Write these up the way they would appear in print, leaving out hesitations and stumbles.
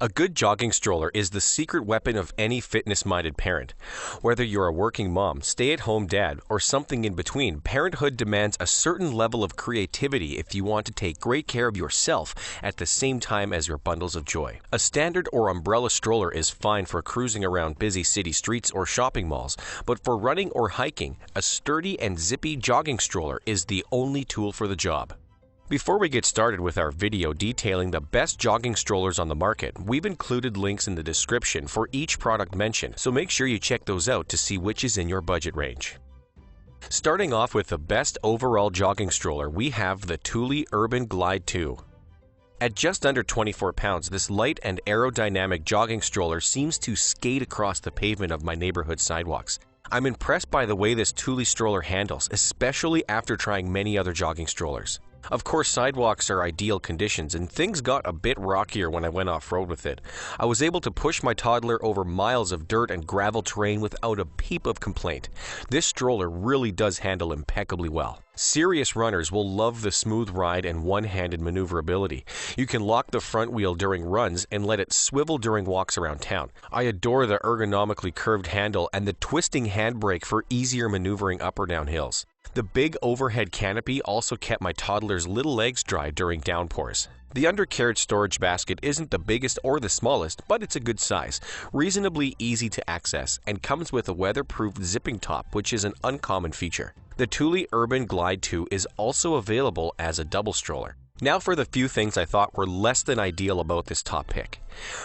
A good jogging stroller is the secret weapon of any fitness-minded parent. Whether you're a working mom, stay-at-home dad, or something in between, parenthood demands a certain level of creativity if you want to take great care of yourself at the same time as your bundles of joy. A standard or umbrella stroller is fine for cruising around busy city streets or shopping malls, but for running or hiking, a sturdy and zippy jogging stroller is the only tool for the job. Before we get started with our video detailing the best jogging strollers on the market, we've included links in the description for each product mentioned, so make sure you check those out to see which is in your budget range. Starting off with the best overall jogging stroller, we have the Thule Glide 2. At just under 24 pounds, this light and aerodynamic jogging stroller seems to skate across the pavement of my neighborhood sidewalks. I'm impressed by the way this Thule stroller handles, especially after trying many other jogging strollers. Of course, sidewalks are ideal conditions, and things got a bit rockier when I went off-road with it. I was able to push my toddler over miles of dirt and gravel terrain without a peep of complaint. This stroller really does handle impeccably well. Serious runners will love the smooth ride and one-handed maneuverability. You can lock the front wheel during runs and let it swivel during walks around town. I adore the ergonomically curved handle and the twisting handbrake for easier maneuvering up or down hills. The big overhead canopy also kept my toddler's little legs dry during downpours. The undercarriage storage basket isn't the biggest or the smallest, but it's a good size, reasonably easy to access, and comes with a weatherproof zipping top, which is an uncommon feature. The Thule Glide 2 is also available as a double stroller. Now for the few things I thought were less than ideal about this top pick.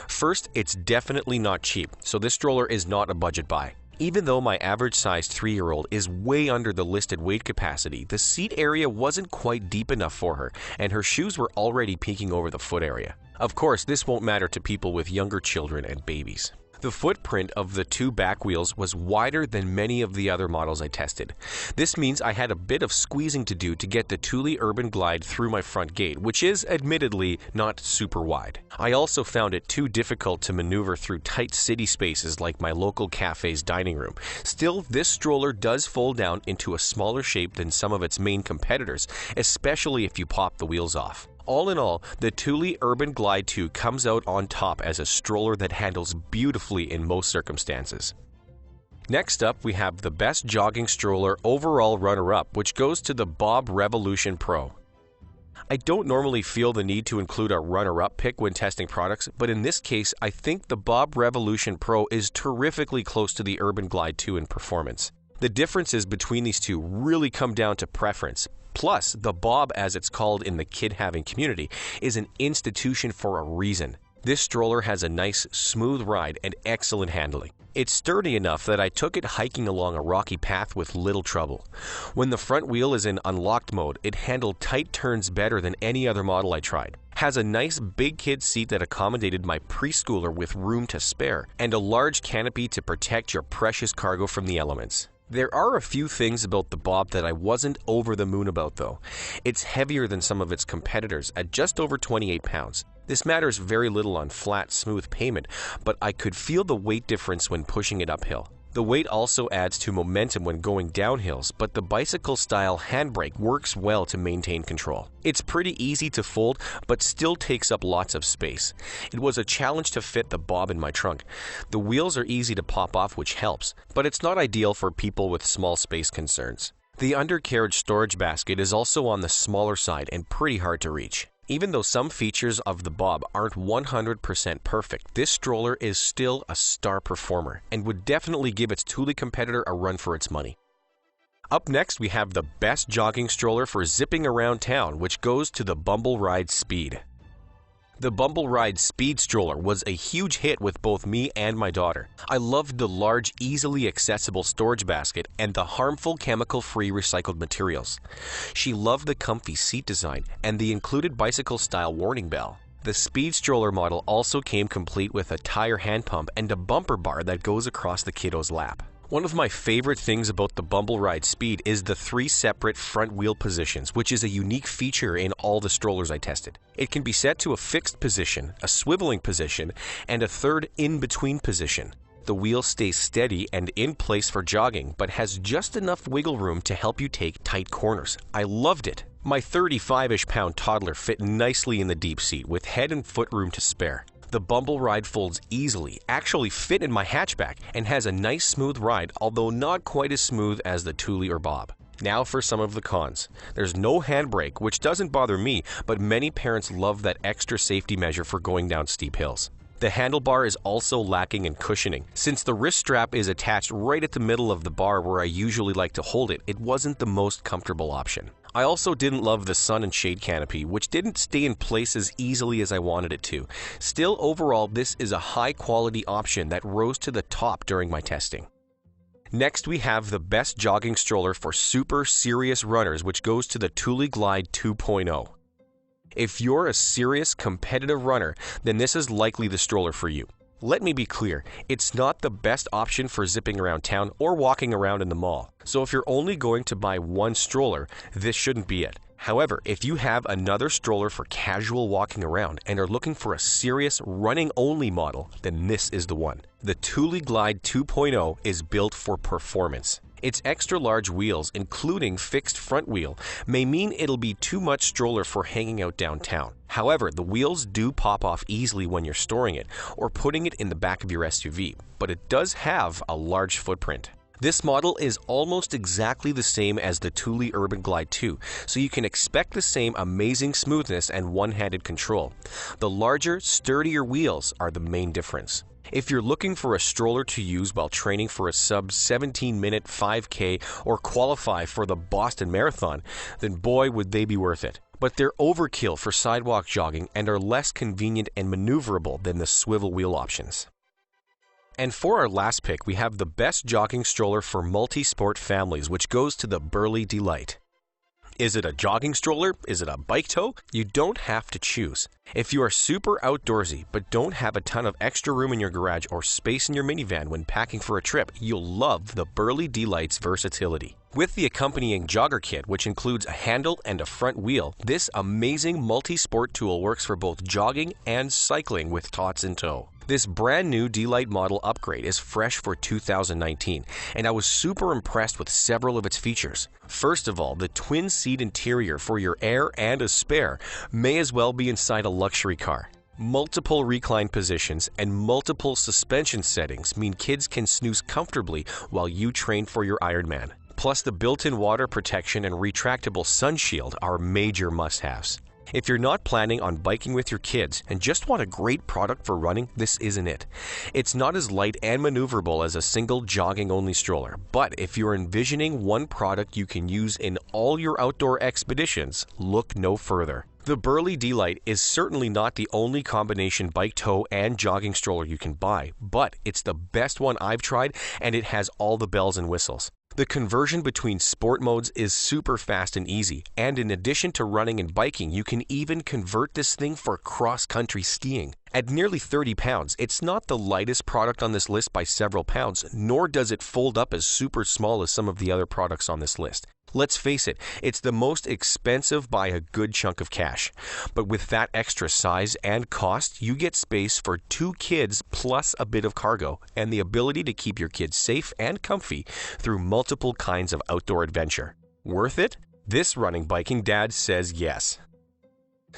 First, it's definitely not cheap, so this stroller is not a budget buy. Even though my average-sized 3-year-old is way under the listed weight capacity, the seat area wasn't quite deep enough for her, and her shoes were already peeking over the foot area. Of course, this won't matter to people with younger children and babies. The footprint of the two back wheels was wider than many of the other models I tested. This means I had a bit of squeezing to do to get the Thule Glide through my front gate, which is admittedly not super wide. I also found it too difficult to maneuver through tight city spaces like my local cafe's dining room. Still, this stroller does fold down into a smaller shape than some of its main competitors, especially if you pop the wheels off. All in all, the Thule Glide 2 comes out on top as a stroller that handles beautifully in most circumstances. Next up, we have the best jogging stroller overall runner-up, which goes to the Bob Revolution Pro. I don't normally feel the need to include a runner-up pick when testing products, but in this case, I think the Bob Revolution Pro is terrifically close to the Glide 2 in performance. The differences between these two really come down to preference. Plus, the Bob, as it's called in the kid-having community, is an institution for a reason. This stroller has a nice, smooth ride and excellent handling. It's sturdy enough that I took it hiking along a rocky path with little trouble. When the front wheel is in unlocked mode, it handled tight turns better than any other model I tried. Has a nice big kid seat that accommodated my preschooler with room to spare, and a large canopy to protect your precious cargo from the elements. There are a few things about the Bob that I wasn't over the moon about though. It's heavier than some of its competitors at just over 28 pounds. This matters very little on flat, smooth pavement, but I could feel the weight difference when pushing it uphill. The weight also adds to momentum when going downhills, but the bicycle-style handbrake works well to maintain control. It's pretty easy to fold, but still takes up lots of space. It was a challenge to fit the Bob in my trunk. The wheels are easy to pop off, which helps, but it's not ideal for people with small space concerns. The undercarriage storage basket is also on the smaller side and pretty hard to reach. Even though some features of the Bob aren't 100% perfect, this stroller is still a star performer and would definitely give its Thule competitor a run for its money. Up next, we have the best jogging stroller for zipping around town, which goes to the Bumbleride Speed. The Bumbleride Speed stroller was a huge hit with both me and my daughter. I loved the large, easily accessible storage basket and the harmful chemical-free recycled materials. She loved the comfy seat design and the included bicycle-style warning bell. The Speed stroller model also came complete with a tire hand pump and a bumper bar that goes across the kiddo's lap. One of my favorite things about the Bumbleride Speed is the 3 separate front wheel positions, which is a unique feature in all the strollers I tested. It can be set to a fixed position, a swiveling position, and a third in-between position. The wheel stays steady and in place for jogging, but has just enough wiggle room to help you take tight corners. I loved it. My 35-ish pound toddler fit nicely in the deep seat with head and foot room to spare. The Bumbleride folds easily, actually fit in my hatchback, and has a nice smooth ride, although not quite as smooth as the Thule or Bob. Now for some of the cons. There's no handbrake, which doesn't bother me, but many parents love that extra safety measure for going down steep hills. The handlebar is also lacking in cushioning. Since the wrist strap is attached right at the middle of the bar where I usually like to hold it, it wasn't the most comfortable option. I also didn't love the sun and shade canopy, which didn't stay in place as easily as I wanted it to. Still, overall, this is a high-quality option that rose to the top during my testing. Next, we have the best jogging stroller for super serious runners, which goes to the Thule Glide 2.0. If you're a serious competitive runner, then this is likely the stroller for you. Let me be clear, it's not the best option for zipping around town or walking around in the mall. So if you're only going to buy one stroller, this shouldn't be it. However, if you have another stroller for casual walking around and are looking for a serious running-only model, then this is the one. The Thule Glide 2.0 is built for performance. Its extra-large wheels, including fixed front wheel, may mean it'll be too much stroller for hanging out downtown. However, the wheels do pop off easily when you're storing it or putting it in the back of your SUV, but it does have a large footprint. This model is almost exactly the same as the Thule Urban Glide 2, so you can expect the same amazing smoothness and one-handed control. The larger, sturdier wheels are the main difference. If you're looking for a stroller to use while training for a sub-17-minute 5K or qualify for the Boston Marathon, then boy would they be worth it. But they're overkill for sidewalk jogging and are less convenient and maneuverable than the swivel wheel options. And for our last pick, we have the best jogging stroller for multi-sport families, which goes to the Burley D'Lite. Is it a jogging stroller? Is it a bike tow? You don't have to choose. If you are super outdoorsy but don't have a ton of extra room in your garage or space in your minivan when packing for a trip, you'll love the Burley D'Lite's versatility. With the accompanying jogger kit, which includes a handle and a front wheel, this amazing multi-sport tool works for both jogging and cycling with tots in tow. This brand new D'Lite model upgrade is fresh for 2019, and I was super impressed with several of its features. First of all, the twin-seat interior for your Air and a Spare may as well be inside a luxury car. Multiple recline positions and multiple suspension settings mean kids can snooze comfortably while you train for your Ironman. Plus, the built-in water protection and retractable sun shield are major must-haves. If you're not planning on biking with your kids and just want a great product for running, this isn't it. It's not as light and maneuverable as a single jogging-only stroller, but if you're envisioning one product you can use in all your outdoor expeditions, look no further. The Burley D'Lite is certainly not the only combination bike tow and jogging stroller you can buy, but it's the best one I've tried and it has all the bells and whistles. The conversion between sport modes is super fast and easy, and in addition to running and biking, you can even convert this thing for cross-country skiing. At nearly 30 pounds, it's not the lightest product on this list by several pounds, nor does it fold up as super small as some of the other products on this list. Let's face it, it's the most expensive by a good chunk of cash. But with that extra size and cost, you get space for 2 kids plus a bit of cargo and the ability to keep your kids safe and comfy through multiple kinds of outdoor adventure. Worth it? This running biking dad says yes.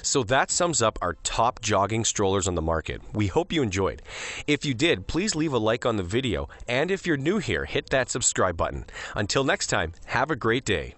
So that sums up our top jogging strollers on the market. We hope you enjoyed. If you did, please leave a like on the video, and if you're new here, hit that subscribe button. Until next time, have a great day.